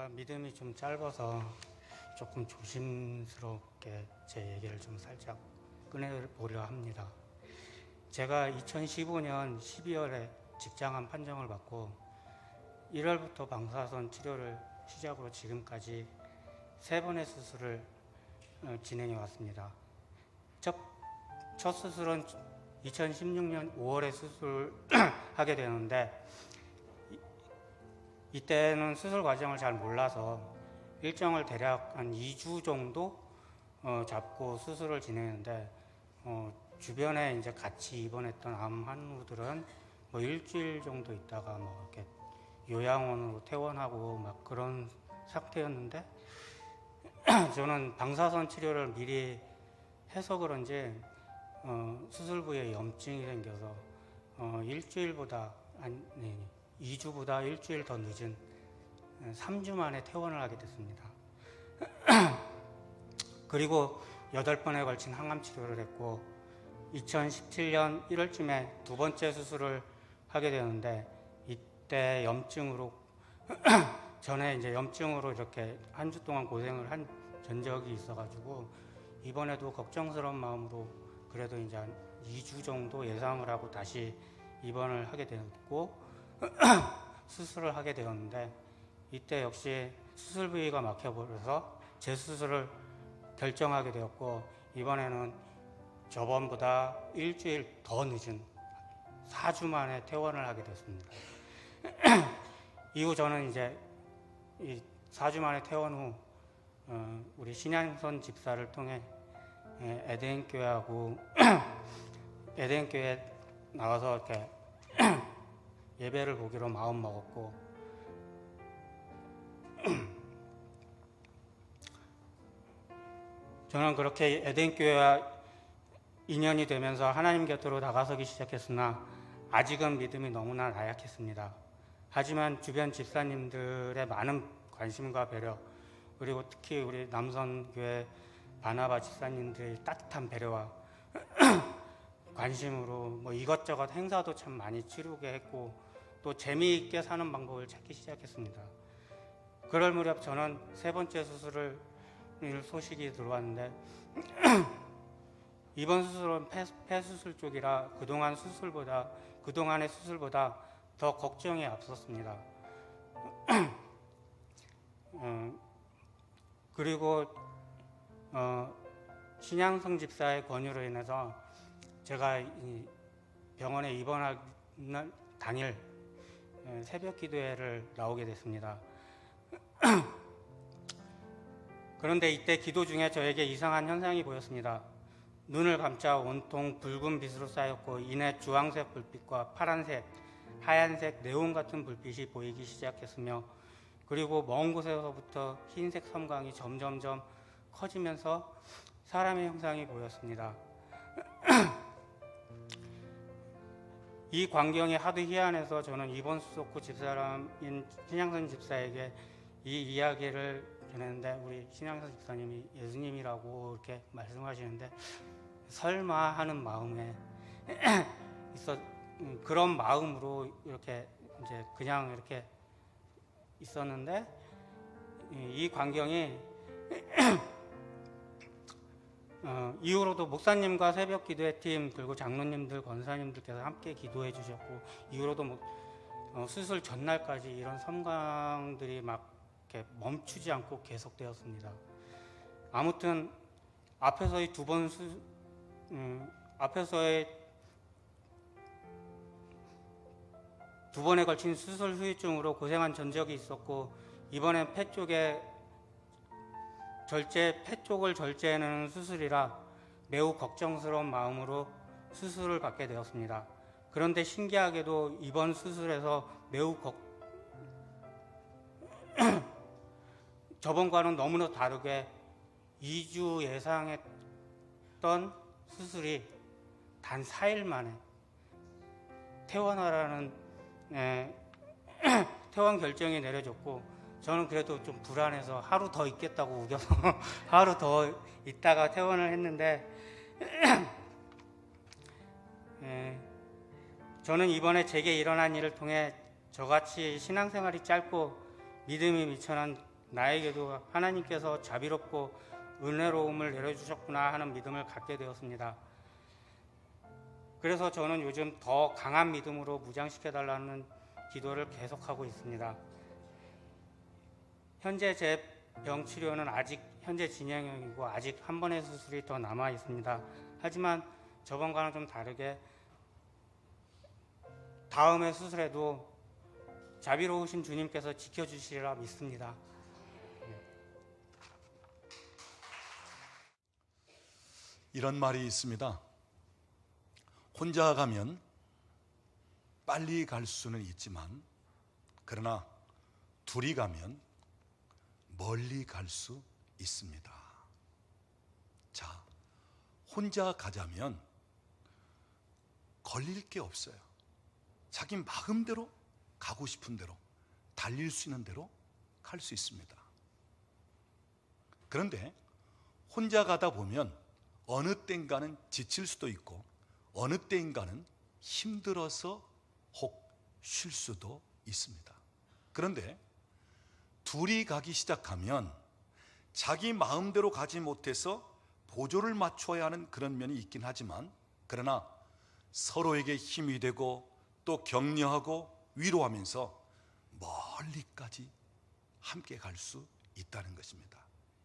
제가 믿음이 좀 짧아서 조금 조심스럽게 제 얘기를 좀 살짝 꺼내보려 합니다. 제가 2015년 12월에 직장암 판정을 받고 1월부터 방사선 치료를 시작으로 지금까지 3번의 수술을 진행해 왔습니다. 첫 수술은 2016년 5월에 수술하게 되는데 이때는 수술 과정을 잘 몰라서 일정을 대략 한 2주 정도 잡고 수술을 진행했는데 주변에 이제 같이 입원했던 암 환우들은 뭐 일주일 정도 있다가 뭐 이렇게 요양원으로 퇴원하고 막 그런 상태였는데 저는 방사선 치료를 미리 해서 그런지 수술 부위에 염증이 생겨서 일주일보다 2주보다 일주일 더 늦은 3주 만에 퇴원을 하게 됐습니다. 그리고 8번에 걸친 항암 치료를 했고 2017년 1월쯤에 2번째 수술을 하게 되는데 이때 염증으로 전에 이제 염증으로 이렇게 한 주 동안 고생을 한 전적이 있어가지고 이번에도 걱정스러운 마음으로 그래도 이제 한 2주 정도 예상을 하고 다시 입원을 하게 되었고 수술을 하게 되었는데 이때 역시 수술 부위가 막혀버려서 재수술을 결정하게 되었고 이번에는 저번보다 일주일 더 늦은 4주 만에 퇴원을 하게 됐습니다. 이후 저는 이제 이 4주 만에 퇴원 후 우리 신양선 집사를 통해 에덴교회하고 에덴교회 나가서 이렇게 예배를 보기로 마음 먹었고 저는 그렇게 에덴교회와 인연이 되면서 하나님 곁으로 다가서기 시작했으나 아직은 믿음이 너무나 나약했습니다. 하지만 주변 집사님들의 많은 관심과 배려 그리고 특히 우리 남선교회 바나바 집사님들의 따뜻한 배려와 관심으로 뭐 이것저것 행사도 참 많이 치르게 했고 또 재미있게 사는 방법을 찾기 시작했습니다. 그럴 무렵 저는 3번째 수술을 소식이 들어왔는데 이번 수술은 폐수술 쪽이라 그동안의 수술보다 더 걱정이 앞섰습니다. 그리고 신양성 집사의 권유로 인해서 제가 이 병원에 입원하는 당일 새벽 기도회를 나오게 됐습니다. 그런데 이때 기도 중에 저에게 이상한 현상이 보였습니다. 눈을 감자 온통 붉은 빛으로 쌓였고 이내 주황색 불빛과 파란색, 하얀색, 네온 같은 불빛이 보이기 시작했으며 그리고 먼 곳에서부터 흰색 섬광이 점점점 커지면서 사람의 형상이 보였습니다. 이 광경이 하도 희한해서 저는 이번 수속 후 집사람인 신양선 집사에게 이 이야기를 전했는데 우리 신양선 집사님이 예수님이라고 이렇게 말씀하시는데 설마 하는 마음에 그런 마음으로 이렇게 이제 그냥 이렇게 있었는데 이 광경이 이후로도 목사님과 새벽 기도회 팀 그리고 장로님들 권사님들께서 함께 기도해 주셨고 이후로도 수술 전날까지 이런 섬광들이 막 이렇게 멈추지 않고 계속되었습니다. 아무튼 앞에서의 두 번에 걸친 수술 후유증으로 고생한 전적이 있었고 이번엔 폐 쪽을 절제해내는 수술이라 매우 걱정스러운 마음으로 수술을 받게 되었습니다. 그런데 신기하게도 이번 수술에서 매우 저번과는 너무나 다르게 2주 예상했던 수술이 단 4일 만에 퇴원하라는 퇴원 결정이 내려졌고 저는 그래도 좀 불안해서 하루 더 있겠다고 우겨서 하루 더 있다가 퇴원을 했는데 저는 이번에 제게 일어난 일을 통해 저같이 신앙생활이 짧고 믿음이 미천한 나에게도 하나님께서 자비롭고 은혜로움을 내려주셨구나 하는 믿음을 갖게 되었습니다. 그래서 저는 요즘 더 강한 믿음으로 무장시켜달라는 기도를 계속하고 있습니다. 현재 제 병 치료는 아직 현재 진행형이고 아직 한 번의 수술이 더 남아 있습니다. 하지만 저번과는 좀 다르게 다음의 수술에도 자비로우신 주님께서 지켜주시리라 믿습니다. 이런 말이 있습니다. 혼자 가면 빨리 갈 수는 있지만 그러나 둘이 가면 멀리 갈 수 있습니다. 자, 혼자 가자면 걸릴 게 없어요. 자기 마음대로 가고 싶은 대로 달릴 수 있는 대로 갈 수 있습니다. 그런데 혼자 가다 보면 어느 때인가는 지칠 수도 있고 어느 때인가는 힘들어서 혹 쉴 수도 있습니다. 그런데 둘이 가기 시작하면 자기 마음대로 가지 못해서 보조를 맞춰야 하는 그런 면이 있긴 하지만 그러나 서로에게 힘이 되고 또 격려하고 위로하면서 멀리까지 함께 갈 수 있다는 것입니다.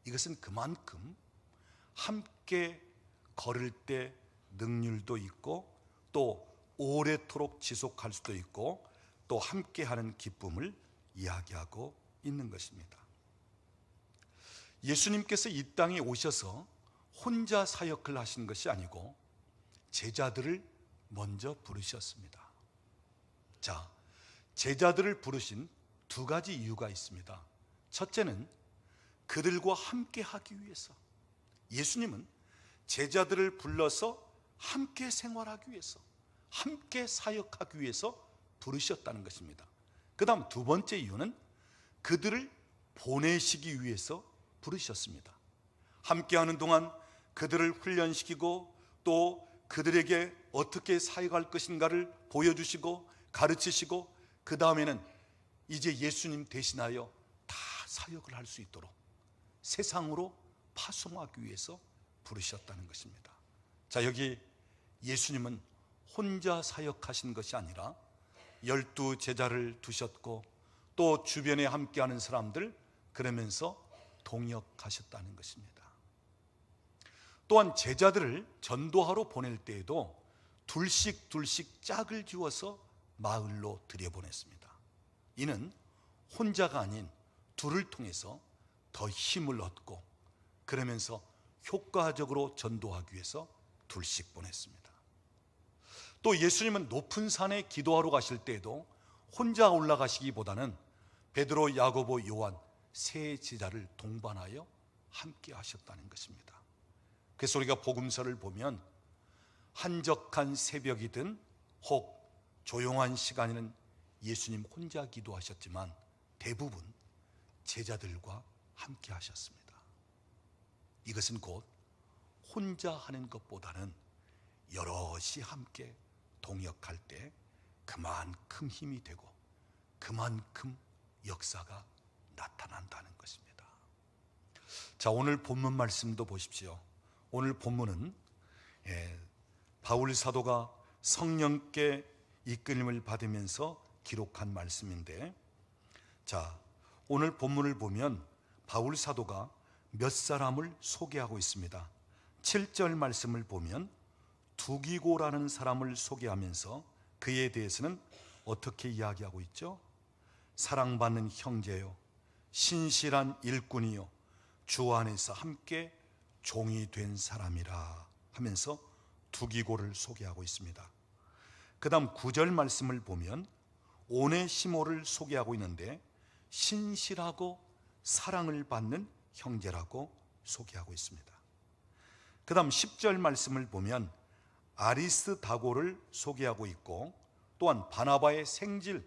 이것은 그만큼 함께 걸을 때 능률도 있고 또 오래도록 지속할 수도 있고 또 함께하는 기쁨을 이야기하고 있는 것입니다. 예수님께서 이 땅에 오셔서 혼자 사역을 하신 것이 아니고 제자들을 먼저 부르셨습니다. 자, 제자들을 부르신 두 가지 이유가 있습니다. 첫째는 그들과 함께 하기 위해서. 예수님은 제자들을 불러서 함께 생활하기 위해서, 함께 사역하기 위해서 부르셨다는 것입니다. 그 다음 두 번째 이유는 그들을 보내시기 위해서 부르셨습니다. 함께하는 동안 그들을 훈련시키고 또 그들에게 어떻게 사역할 것인가를 보여주시고 가르치시고 그 다음에는 이제 예수님 대신하여 다 사역을 할 수 있도록 세상으로 파송하기 위해서 부르셨다는 것입니다. 자, 여기 예수님은 혼자 사역하신 것이 아니라 12 제자를 두셨고 또 주변에 함께하는 사람들 그러면서 동역하셨다는 것입니다. 또한 제자들을 전도하러 보낼 때에도 둘씩 짝을 지어서 마을로 들여보냈습니다. 이는 혼자가 아닌 둘을 통해서 더 힘을 얻고 그러면서 효과적으로 전도하기 위해서 둘씩 보냈습니다. 또 예수님은 높은 산에 기도하러 가실 때에도 혼자 올라가시기보다는 베드로, 야고보, 요한 세 제자를 동반하여 함께 하셨다는 것입니다. 그래서 우리가 복음서를 보면 한적한 새벽이든 혹 조용한 시간에는 예수님 혼자 기도하셨지만 대부분 제자들과 함께 하셨습니다. 이것은 곧 혼자 하는 것보다는 여럿이 함께 동역할 때 그만큼 힘이 되고 그만큼 역사가 나타난다는 것입니다. 자, 오늘 본문 말씀도 보십시오. 오늘 본문은 바울 사도가 성령께 이끌림을 받으면서 기록한 말씀인데, 자, 오늘 본문을 보면 바울 사도가 몇 사람을 소개하고 있습니다. 7절 말씀을 보면 두기고라는 사람을 소개하면서 그에 대해서는 어떻게 이야기하고 있죠? 사랑받는 형제요, 신실한 일꾼이요, 주 안에서 함께 종이 된 사람이라 하면서 두기고를 소개하고 있습니다. 그 다음 9절 말씀을 보면 오네시모를 소개하고 있는데 신실하고 사랑을 받는 형제라고 소개하고 있습니다. 그 다음 10절 말씀을 보면 아리스다고를 소개하고 있고 또한 바나바의 생질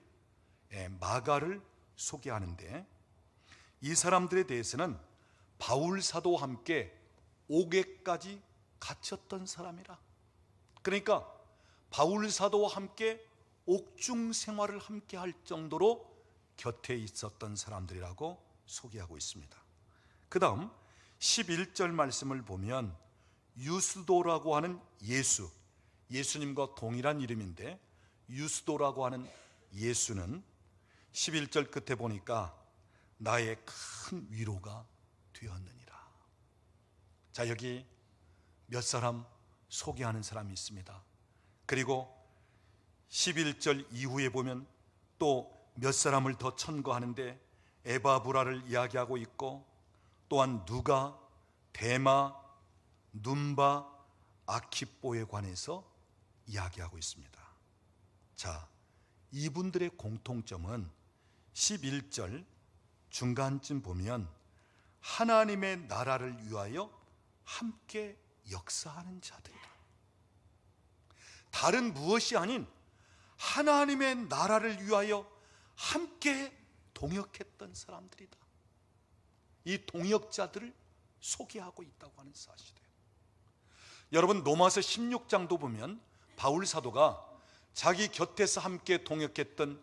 마가를 소개하는데 이 사람들에 대해서는 바울 사도와 함께 옥에까지 갇혔던 사람이라, 그러니까 바울 사도와 함께 옥중 생활을 함께 할 정도로 곁에 있었던 사람들이라고 소개하고 있습니다. 그 다음 11절 말씀을 보면 유스도라고 하는 예수님과 동일한 이름인데 유스도라고 하는 예수는 11절 끝에 보니까 나의 큰 위로가 되었느니라. 자, 여기 몇 사람 소개하는 사람이 있습니다. 그리고 11절 이후에 보면 또 몇 사람을 더 첨거하는데 에바브라를 이야기하고 있고 또한 누가, 데마, 눈바, 아키뽀에 관해서 이야기하고 있습니다. 자, 이분들의 공통점은 11절 중간쯤 보면 하나님의 나라를 위하여 함께 역사하는 자들이다. 다른 무엇이 아닌 하나님의 나라를 위하여 함께 동역했던 사람들이다. 이 동역자들을 소개하고 있다고 하는 사실이에요. 여러분, 로마서 16장도 보면 바울 사도가 자기 곁에서 함께 동역했던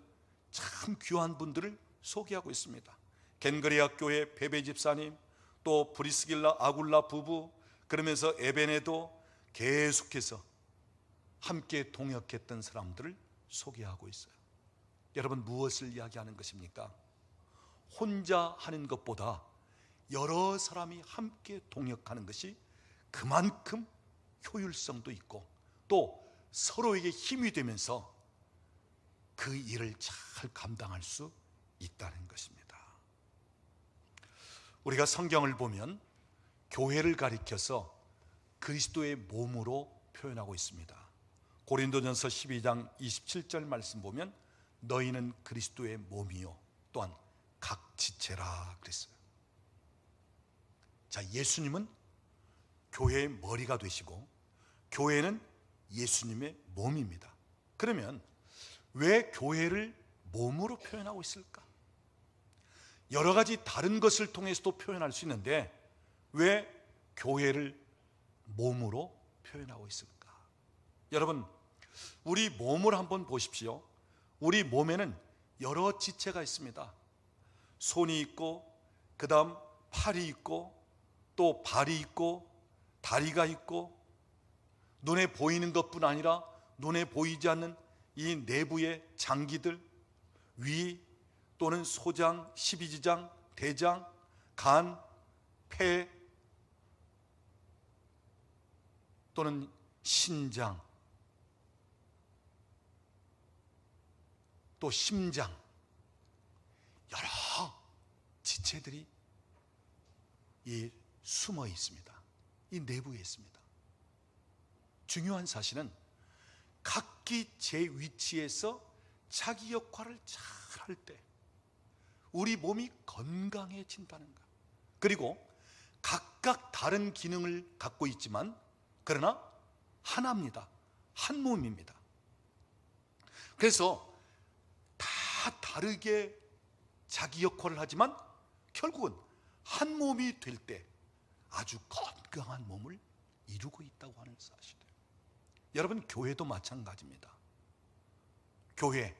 참 귀한 분들을 소개하고 있습니다. 겐그레아 교회 베베 집사님, 또 브리스길라 아굴라 부부, 그러면서 에베네도 계속해서 함께 동역했던 사람들을 소개하고 있어요. 여러분, 무엇을 이야기하는 것입니까? 혼자 하는 것보다 여러 사람이 함께 동역하는 것이 그만큼 효율성도 있고 또 서로에게 힘이 되면서 그 일을 잘 감당할 수 있다는 것입니다. 우리가 성경을 보면 교회를 가리켜서 그리스도의 몸으로 표현하고 있습니다. 고린도전서 12장 27절 말씀 보면 너희는 그리스도의 몸이요 또한 각 지체라 그랬어요. 자, 예수님은 교회의 머리가 되시고 교회는 예수님의 몸입니다. 그러면 왜 교회를 몸으로 표현하고 있을까? 여러 가지 다른 것을 통해서도 표현할 수 있는데 왜 교회를 몸으로 표현하고 있을까? 여러분, 우리 몸을 한번 보십시오. 우리 몸에는 여러 지체가 있습니다. 손이 있고, 그 다음 팔이 있고, 또 발이 있고, 다리가 있고, 눈에 보이는 것뿐 아니라 눈에 보이지 않는 이 내부의 장기들, 위 또는 소장, 십이지장, 대장, 간, 폐 또는 신장, 또 심장, 여러 지체들이 이 숨어 있습니다. 이 내부에 있습니다. 중요한 사실은 각기 제 위치에서 자기 역할을 잘 할 때 우리 몸이 건강해진다는 것. 그리고 각각 다른 기능을 갖고 있지만 그러나 하나입니다. 한 몸입니다. 그래서 다 다르게 자기 역할을 하지만 결국은 한 몸이 될 때 아주 건강한 몸을 이루고 있다고 하는 사실이에요. 여러분, 교회도 마찬가지입니다. 교회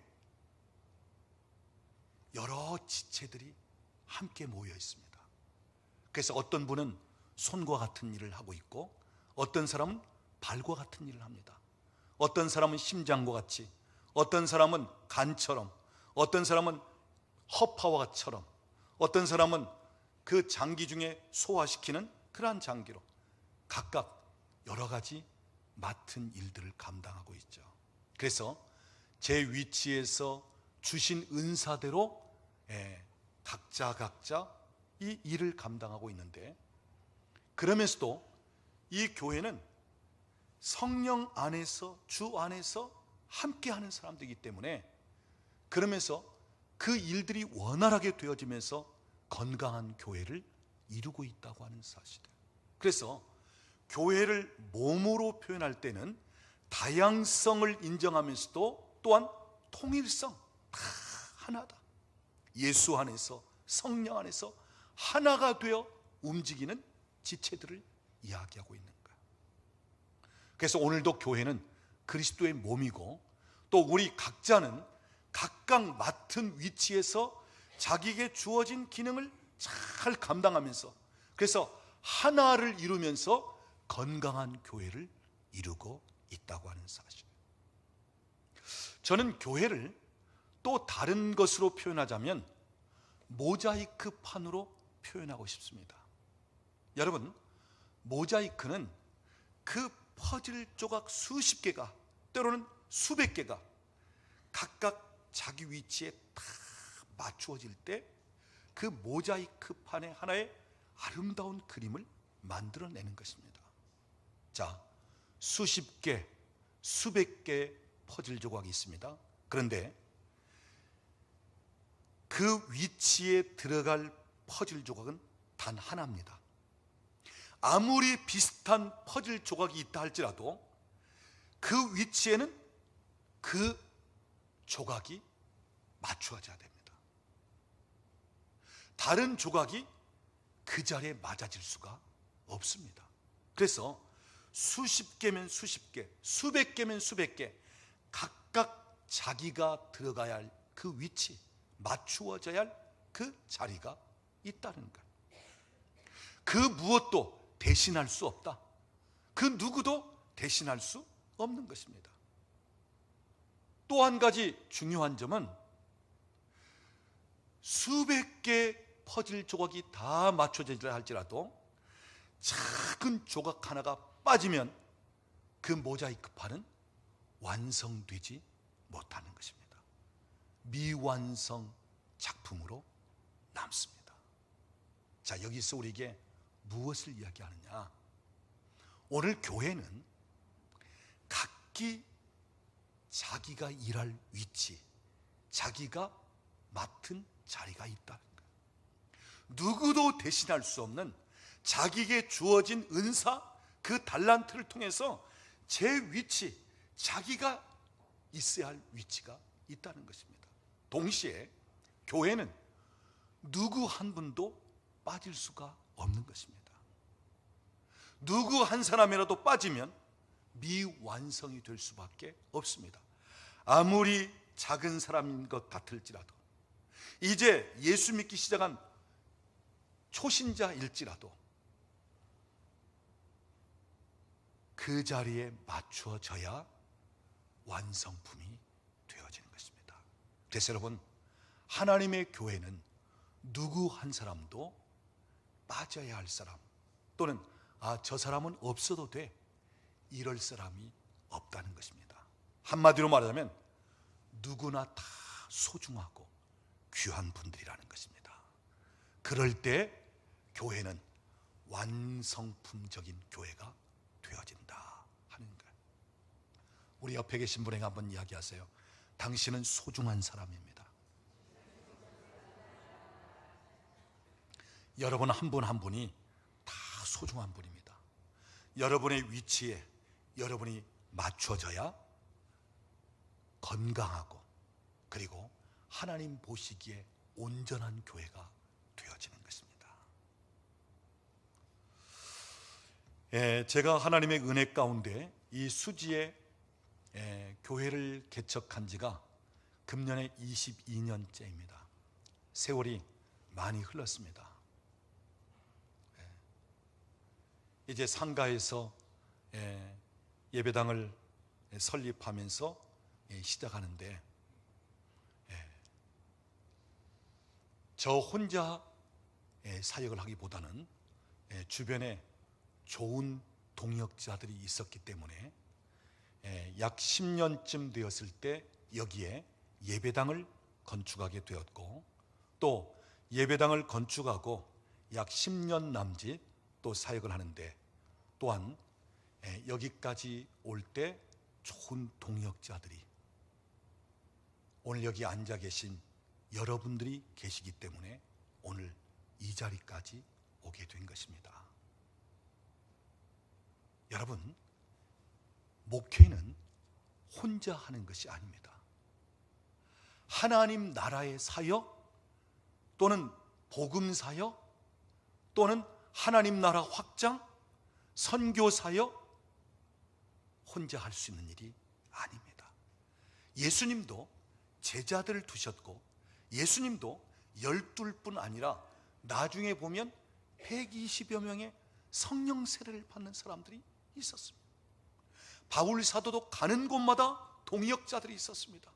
여러 지체들이 함께 모여 있습니다. 그래서 어떤 분은 손과 같은 일을 하고 있고 어떤 사람은 발과 같은 일을 합니다. 어떤 사람은 심장과 같이, 어떤 사람은 간처럼, 어떤 사람은 허파와처럼, 어떤 사람은 그 장기 중에 소화시키는 그러한 장기로 각각 여러 가지 맡은 일들을 감당하고 있죠. 그래서 제 위치에서 주신 은사대로 각자 이 일을 감당하고 있는데, 그러면서도 이 교회는 성령 안에서, 주 안에서 함께하는 사람들이기 때문에 그러면서 그 일들이 원활하게 되어지면서 건강한 교회를 이루고 있다고 하는 사실이에요. 그래서 교회를 몸으로 표현할 때는 다양성을 인정하면서도 또한 통일성, 다 하나다. 예수 안에서, 성령 안에서 하나가 되어 움직이는 지체들을 이야기하고 있는 거예요. 그래서 오늘도 교회는 그리스도의 몸이고 또 우리 각자는 각각 맡은 위치에서 자기에게 주어진 기능을 잘 감당하면서, 그래서 하나를 이루면서 건강한 교회를 이루고 있다고 하는 사실. 저는 교회를 또 다른 것으로 표현하자면 모자이크 판으로 표현하고 싶습니다. 여러분, 모자이크는 그 퍼즐 조각 수십 개가, 때로는 수백 개가 각각 자기 위치에 다 맞추어질 때 그 모자이크 판의 하나의 아름다운 그림을 만들어내는 것입니다. 자, 수십 개, 수백 개의 퍼즐 조각이 있습니다. 그런데 그 위치에 들어갈 퍼즐 조각은 단 하나입니다. 아무리 비슷한 퍼즐 조각이 있다 할지라도 그 위치에는 그 조각이 맞추어져야 됩니다. 다른 조각이 그 자리에 맞아질 수가 없습니다. 그래서 수십 개면 수십 개, 수백 개면 수백 개, 각각 자기가 들어가야 할 그 위치, 맞추어져야 할 그 자리가 있다는 것. 그 무엇도 대신할 수 없다. 그 누구도 대신할 수 없는 것입니다. 또 한 가지 중요한 점은 수백 개 퍼즐 조각이 다 맞춰지려 할지라도 작은 조각 하나가 빠지면 그 모자이크 판은 완성되지 못하는 것입니다. 미완성 작품으로 남습니다. 자, 여기서 우리에게 무엇을 이야기하느냐? 오늘 교회는 각기 자기가 일할 위치, 자기가 맡은 자리가 있다는 거예요. 누구도 대신할 수 없는 자기에게 주어진 은사, 그 달란트를 통해서 제 위치, 자기가 있어야 할 위치가 있다는 것입니다. 동시에 교회는 누구 한 분도 빠질 수가 없는 것입니다. 누구 한 사람이라도 빠지면 미완성이 될 수밖에 없습니다. 아무리 작은 사람인 것 같을지라도, 이제 예수 믿기 시작한 초신자일지라도 그 자리에 맞추어져야 완성품이 되어지는 것입니다. 그래서 여러분, 하나님의 교회는 누구 한 사람도 빠져야 할 사람, 또는 저 사람은 없어도 돼, 이럴 사람이 없다는 것입니다. 한마디로 말하자면 누구나 다 소중하고 귀한 분들이라는 것입니다. 그럴 때 교회는 완성품적인 교회가 되어진다 하는 거예요. 우리 옆에 계신 분에게 한번 이야기하세요. 당신은 소중한 사람입니다. 여러분 한 분 한 분이 다 소중한 분입니다. 여러분의 위치에 여러분이 맞춰져야 건강하고, 그리고 하나님 보시기에 온전한 교회가 되어지는 것입니다. 제가 하나님의 은혜 가운데 이 수지에 교회를 개척한 지가 금년에 22년째입니다. 세월이 많이 흘렀습니다. 이제 상가에서 예배당을 설립하면서 시작하는데, 저 혼자 사역을 하기보다는 주변에 좋은 동역자들이 있었기 때문에 약 10년쯤 되었을 때 여기에 예배당을 건축하게 되었고, 또 예배당을 건축하고 약 10년 남짓 또 사역을 하는데, 또한 여기까지 올 때 좋은 동역자들이, 오늘 여기 앉아 계신 여러분들이 계시기 때문에 오늘 이 자리까지 오게 된 것입니다. 여러분, 목회는 혼자 하는 것이 아닙니다. 하나님 나라의 사역, 또는 복음 사역, 또는 하나님 나라 확장, 선교 사역, 혼자 할 수 있는 일이 아닙니다. 예수님도 제자들을 두셨고, 예수님도 12뿐 아니라 나중에 보면 120여 명의 성령 세례를 받는 사람들이 있었습니다. 바울 사도도 가는 곳마다 동역자들이 있었습니다.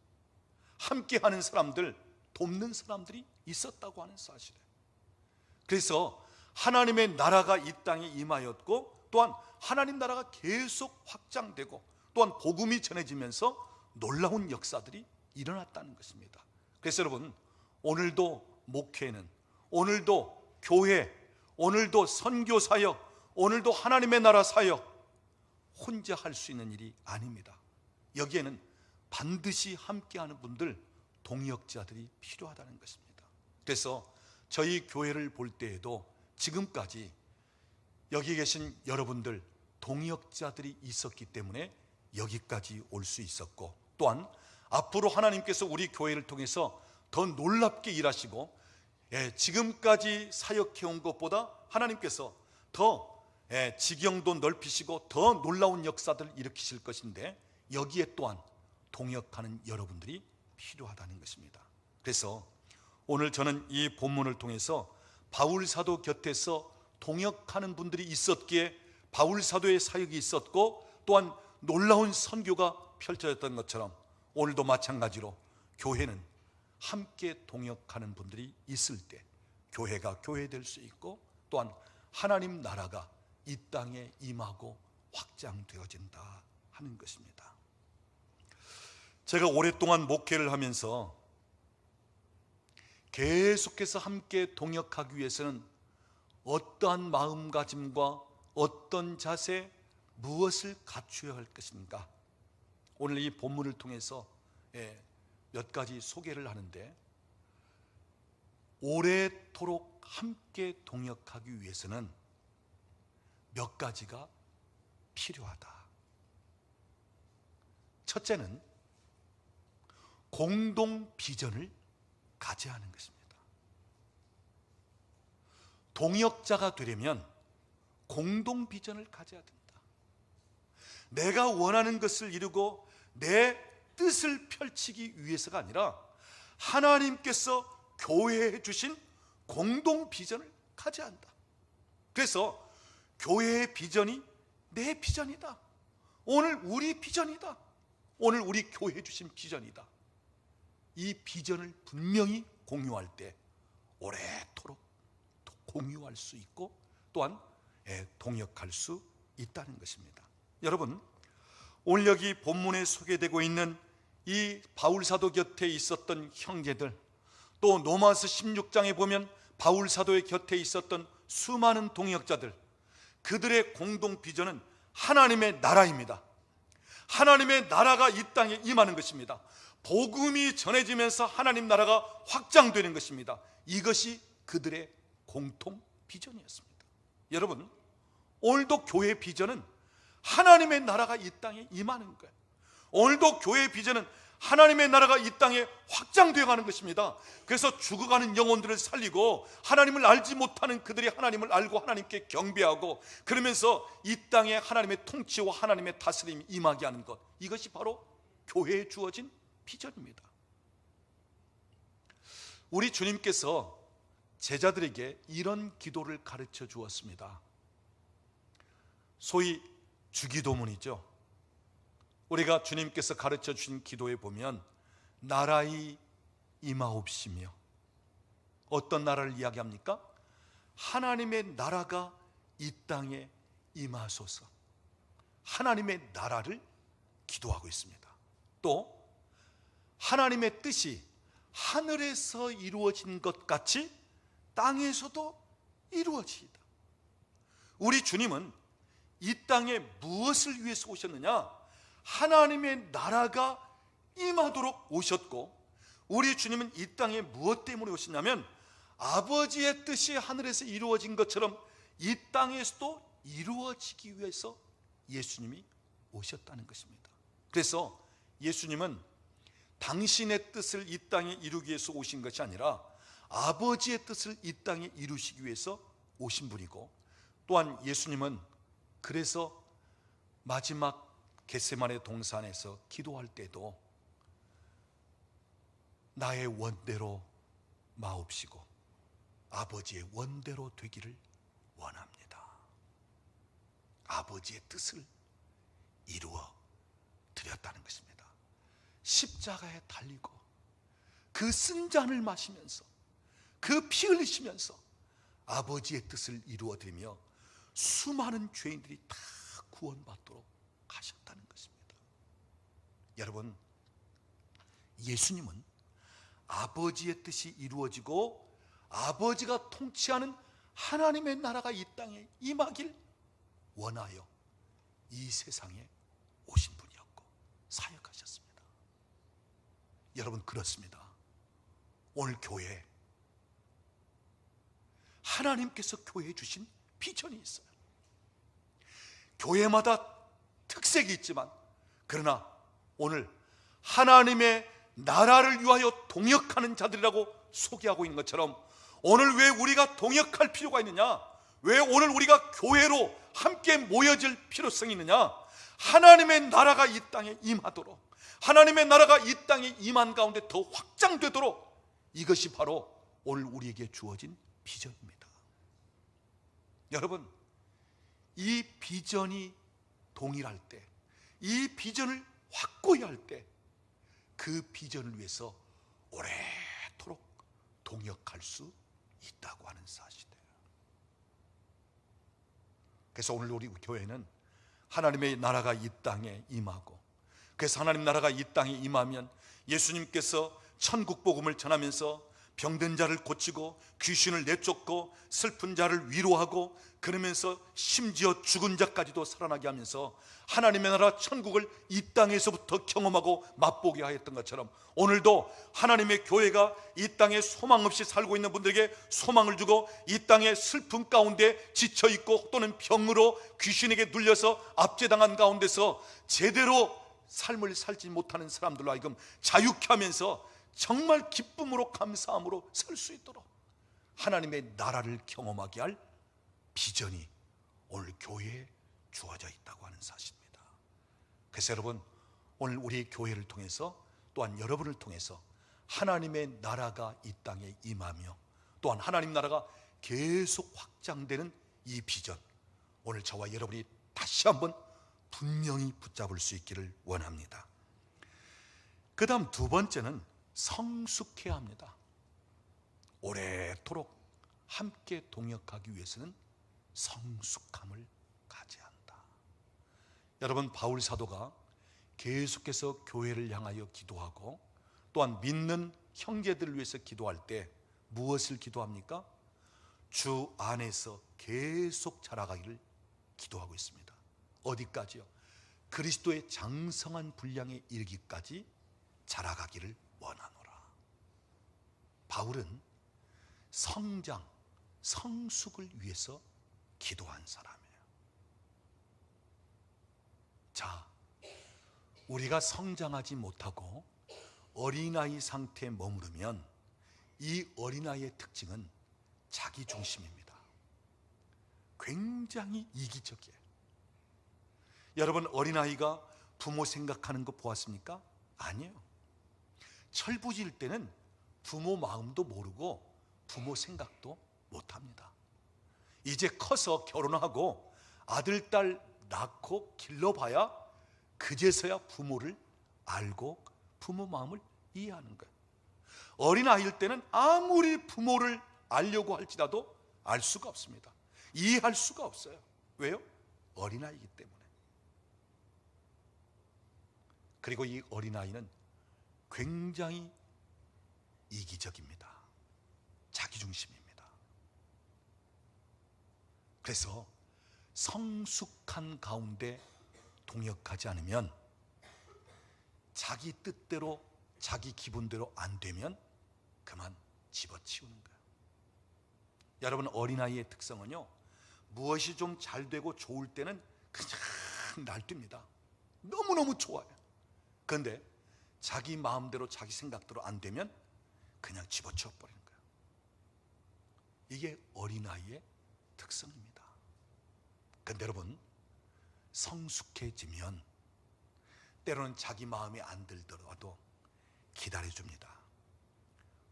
함께하는 사람들, 돕는 사람들이 있었다고 하는 사실에, 그래서 하나님의 나라가 이 땅에 임하였고, 또한 하나님 나라가 계속 확장되고, 또한 복음이 전해지면서 놀라운 역사들이 일어났다는 것입니다. 그래서 여러분, 오늘도 목회는, 오늘도 교회, 오늘도 선교 사역, 오늘도 하나님의 나라 사역 혼자 할 수 있는 일이 아닙니다. 여기에는 반드시 함께하는 분들, 동역자들이 필요하다는 것입니다. 그래서 저희 교회를 볼 때에도 지금까지 여기 계신 여러분들 동역자들이 있었기 때문에 여기까지 올 수 있었고, 또한 앞으로 하나님께서 우리 교회를 통해서 더 놀랍게 일하시고, 지금까지 사역해온 것보다 하나님께서 더 지경도 넓히시고 더 놀라운 역사들을 일으키실 것인데, 여기에 또한 동역하는 여러분들이 필요하다는 것입니다. 그래서 오늘 저는 이 본문을 통해서 바울 사도 곁에서 동역하는 분들이 있었기에 바울 사도의 사역이 있었고, 또한 놀라운 선교가 펼쳐졌던 것처럼 오늘도 마찬가지로 교회는 함께 동역하는 분들이 있을 때 교회가 교회될 수 있고, 또한 하나님 나라가 이 땅에 임하고 확장되어진다 하는 것입니다. 제가 오랫동안 목회를 하면서 계속해서 함께 동역하기 위해서는 어떠한 마음가짐과 어떤 자세, 무엇을 갖추어야 할 것인가, 오늘 이 본문을 통해서 몇 가지 소개를 하는데, 오래도록 함께 동역하기 위해서는 몇 가지가 필요하다. 첫째는 공동 비전을 가져야 하는 것입니다. 동역자가 되려면 공동 비전을 가져야 된다. 내가 원하는 것을 이루고 내 뜻을 펼치기 위해서가 아니라 하나님께서 교회에 주신 공동 비전을 가져야 한다. 그래서 교회의 비전이 내 비전이다. 오늘 우리 비전이다. 오늘 우리 교회에 주신 비전이다. 이 비전을 분명히 공유할 때 오래도록 공유할 수 있고, 또한 동역할 수 있다는 것입니다. 여러분, 오늘 여기 본문에 소개되고 있는 이 바울 사도 곁에 있었던 형제들, 또 로마서 16장에 보면 바울 사도의 곁에 있었던 수많은 동역자들, 그들의 공동 비전은 하나님의 나라입니다. 하나님의 나라가 이 땅에 임하는 것입니다. 복음이 전해지면서 하나님 나라가 확장되는 것입니다. 이것이 그들의 공통 비전이었습니다. 여러분, 오늘도 교회의 비전은 하나님의 나라가 이 땅에 임하는 거예요. 오늘도 교회의 비전은 하나님의 나라가 이 땅에 확장되어 가는 것입니다. 그래서 죽어가는 영혼들을 살리고 하나님을 알지 못하는 그들이 하나님을 알고 하나님께 경배하고, 그러면서 이 땅에 하나님의 통치와 하나님의 다스림이 임하게 하는 것, 이것이 바로 교회에 주어진 비전입니다. 우리 주님께서 제자들에게 이런 기도를 가르쳐 주었습니다. 소위 주기도문이죠. 우리가 주님께서 가르쳐 주신 기도에 보면 나라의 임하옵시며, 어떤 나라를 이야기합니까? 하나님의 나라가 이 땅에 임하소서. 하나님의 나라를 기도하고 있습니다. 또 하나님의 뜻이 하늘에서 이루어진 것 같이 땅에서도 이루어지이다. 우리 주님은 이 땅에 무엇을 위해서 오셨느냐? 하나님의 나라가 임하도록 오셨고, 우리 주님은 이 땅에 무엇 때문에 오셨냐면 아버지의 뜻이 하늘에서 이루어진 것처럼 이 땅에서도 이루어지기 위해서 예수님이 오셨다는 것입니다. 그래서 예수님은 당신의 뜻을 이 땅에 이루기 위해서 오신 것이 아니라 아버지의 뜻을 이 땅에 이루시기 위해서 오신 분이고, 또한 예수님은 그래서 마지막 겟세마네 동산에서 기도할 때도 나의 원대로 마옵시고 아버지의 원대로 되기를 원합니다. 아버지의 뜻을 이루어 드렸다는 것입니다. 십자가에 달리고 그 쓴 잔을 마시면서 그 피 흘리시면서 아버지의 뜻을 이루어 드리며 수많은 죄인들이 다 구원받도록 하셨다는 것입니다. 여러분, 예수님은 아버지의 뜻이 이루어지고 아버지가 통치하는 하나님의 나라가 이 땅에 임하길 원하여 이 세상에 오신 분이었고 사역하셨습니다. 여러분, 그렇습니다. 오늘 교회, 하나님께서 교회에 주신 비전이 있어요. 교회마다 특색이 있지만, 그러나 오늘 하나님의 나라를 위하여 동역하는 자들이라고 소개하고 있는 것처럼, 오늘 왜 우리가 동역할 필요가 있느냐? 왜 오늘 우리가 교회로 함께 모여질 필요성이 있느냐? 하나님의 나라가 이 땅에 임하도록, 하나님의 나라가 이 땅에 임한 가운데 더 확장되도록, 이것이 바로 오늘 우리에게 주어진 비전입니다. 여러분, 이 비전이 동일할 때, 이 비전을 확고히 할 때, 그 비전을 위해서 오래도록 동역할 수 있다고 하는 사실이에요. 그래서 오늘 우리 교회는 하나님의 나라가 이 땅에 임하고, 그래서 하나님 나라가 이 땅에 임하면 예수님께서 천국 복음을 전하면서 병든 자를 고치고 귀신을 내쫓고 슬픈 자를 위로하고, 그러면서 심지어 죽은 자까지도 살아나게 하면서 하나님의 나라 천국을 이 땅에서부터 경험하고 맛보게 하였던 것처럼, 오늘도 하나님의 교회가 이 땅에 소망 없이 살고 있는 분들에게 소망을 주고, 이 땅의 슬픔 가운데 지쳐있고 또는 병으로 귀신에게 눌려서 압제당한 가운데서 제대로 삶을 살지 못하는 사람들로 하여금 자유케 하면서 정말 기쁨으로 감사함으로 살 수 있도록 하나님의 나라를 경험하게 할 비전이 오늘 교회에 주어져 있다고 하는 사실입니다. 그래서 여러분, 오늘 우리 교회를 통해서, 또한 여러분을 통해서 하나님의 나라가 이 땅에 임하며, 또한 하나님 나라가 계속 확장되는 이 비전, 오늘 저와 여러분이 다시 한번 분명히 붙잡을 수 있기를 원합니다. 그 다음 두 번째는 성숙해야 합니다. 오래도록 함께 동역하기 위해서는 성숙함을 가져야 한다. 여러분, 바울 사도가 계속해서 교회를 향하여 기도하고, 또한 믿는 형제들을 위해서 기도할 때 무엇을 기도합니까? 주 안에서 계속 자라가기를 기도하고 있습니다. 어디까지요? 그리스도의 장성한 분량에 이르기까지 자라가기를 원하노라. 바울은 성장, 성숙을 위해서 기도한 사람이에요. 자, 우리가 성장하지 못하고 어린아이 상태에 머무르면 이 어린아이의 특징은 자기중심입니다. 굉장히 이기적이에요. 여러분, 어린아이가 부모 생각하는 거 보았습니까? 아니에요. 철부지일 때는 부모 마음도 모르고 부모 생각도 못합니다. 이제 커서 결혼하고 아들, 딸 낳고 길러봐야 그제서야 부모를 알고 부모 마음을 이해하는 거예요. 어린아이일 때는 아무리 부모를 알려고 할지라도 알 수가 없습니다. 이해할 수가 없어요. 왜요? 어린아이이기 때문에. 그리고 이 어린아이는 굉장히 이기적입니다. 자기중심입니다. 그래서 성숙한 가운데 동역하지 않으면, 자기 뜻대로 자기 기분대로 안 되면 그만 집어치우는 거예요. 여러분, 어린아이의 특성은요, 무엇이 좀 잘 되고 좋을 때는 그냥 날뜁니다. 너무너무 좋아요. 그런데 자기 마음대로 자기 생각대로 안 되면 그냥 집어치워 버리는 거예요. 이게 어린아이의 특성입니다. 그런데 여러분, 성숙해지면 때로는 자기 마음에 안 들더라도 기다려줍니다.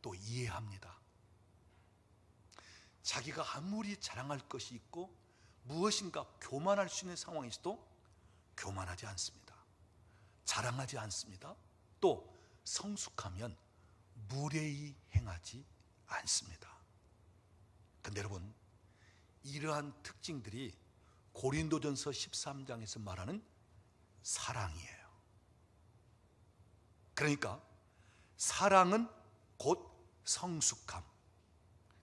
또 이해합니다. 자기가 아무리 자랑할 것이 있고 무엇인가 교만할 수 있는 상황에서도 교만하지 않습니다. 자랑하지 않습니다. 또 성숙하면 무례히 행하지 않습니다. 근데 여러분, 이러한 특징들이 고린도전서 13장에서 말하는 사랑이에요. 그러니까 사랑은 곧 성숙함.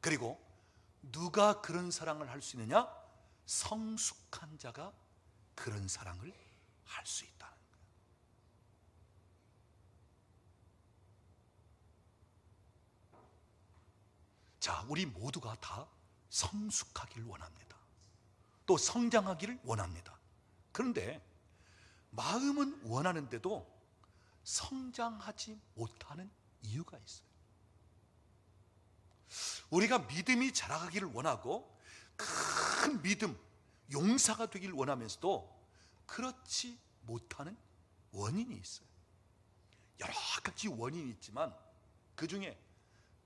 그리고 누가 그런 사랑을 할 수 있느냐? 성숙한 자가 그런 사랑을 할 수 있다는 거예요. 자, 우리 모두가 다 성숙하기를 원합니다. 또 성장하기를 원합니다. 그런데 마음은 원하는데도 성장하지 못하는 이유가 있어요. 우리가 믿음이 자라가기를 원하고 큰 믿음, 용사가 되길 원하면서도 그렇지 못하는 원인이 있어요. 여러 가지 원인이 있지만 그 중에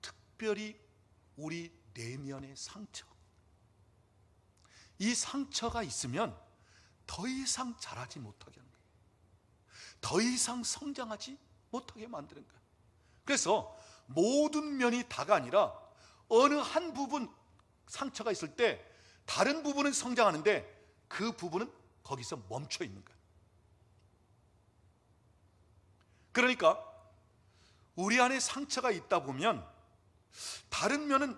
특별히 우리 내면의 상처, 이 상처가 있으면 더 이상 자라지 못하게 하는 거예요. 더 이상 성장하지 못하게 만드는 거예요. 그래서 모든 면이 다가 아니라 어느 한 부분 상처가 있을 때 다른 부분은 성장하는데 그 부분은 거기서 멈춰 있는 거예요. 그러니까 우리 안에 상처가 있다 보면 다른 면은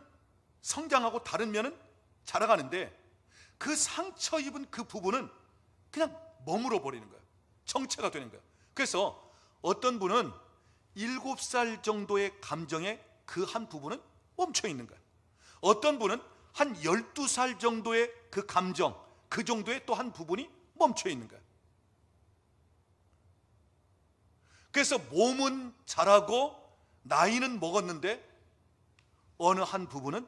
성장하고 다른 면은 자라가는데 그 상처 입은 그 부분은 그냥 머물러 버리는 거예요. 정체가 되는 거예요. 그래서 어떤 분은 7살 정도의 감정에 그 한 부분은 멈춰 있는 거예요. 어떤 분은 한 12살 정도의 그 감정, 그 정도의 또 한 부분이 멈춰 있는 거예요. 그래서 몸은 자라고 나이는 먹었는데 어느 한 부분은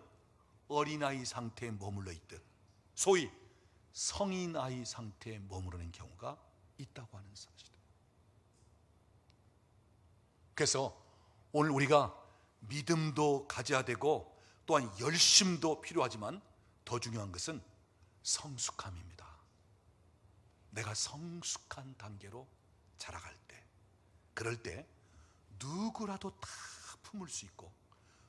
어린아이 상태에 머물러 있듯 소위 성인아이 상태에 머무르는 경우가 있다고 하는 사실이에요. 그래서 오늘 우리가 믿음도 가져야 되고 또한 열심도 필요하지만 더 중요한 것은 성숙함입니다. 내가 성숙한 단계로 자라갈 때, 그럴 때 누구라도 다 품을 수 있고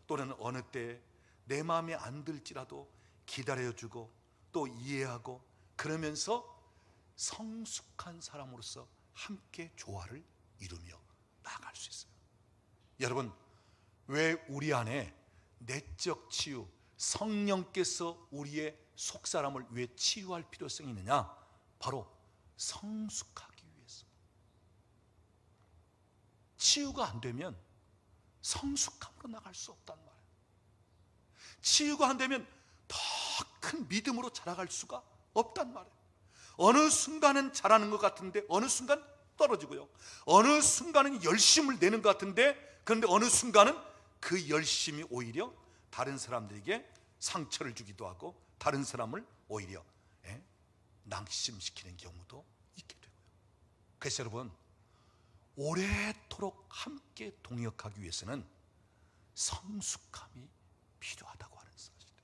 또는 어느 때 내 마음에 안 들지라도 기다려주고 또 이해하고 그러면서 성숙한 사람으로서 함께 조화를 이루며 나아갈 수 있어요. 여러분, 왜 우리 안에 내적 치유, 성령께서 우리의 속사람을 왜 치유할 필요성이 있느냐? 바로 성숙하기 위해서. 치유가 안 되면 성숙함으로 나갈 수 없단 말이에요. 치유가 안 되면 더 큰 믿음으로 자라갈 수가 없단 말이에요. 어느 순간은 잘하는 것 같은데 어느 순간 떨어지고요. 어느 순간은 열심을 내는 것 같은데 그런데 어느 순간은 그 열심이 오히려 다른 사람들에게 상처를 주기도 하고 다른 사람을 오히려 낙심시키는 경우도 있게 되고요. 그래서 여러분, 오래도록 함께 동역하기 위해서는 성숙함이 필요하다고 하는 사실이에요.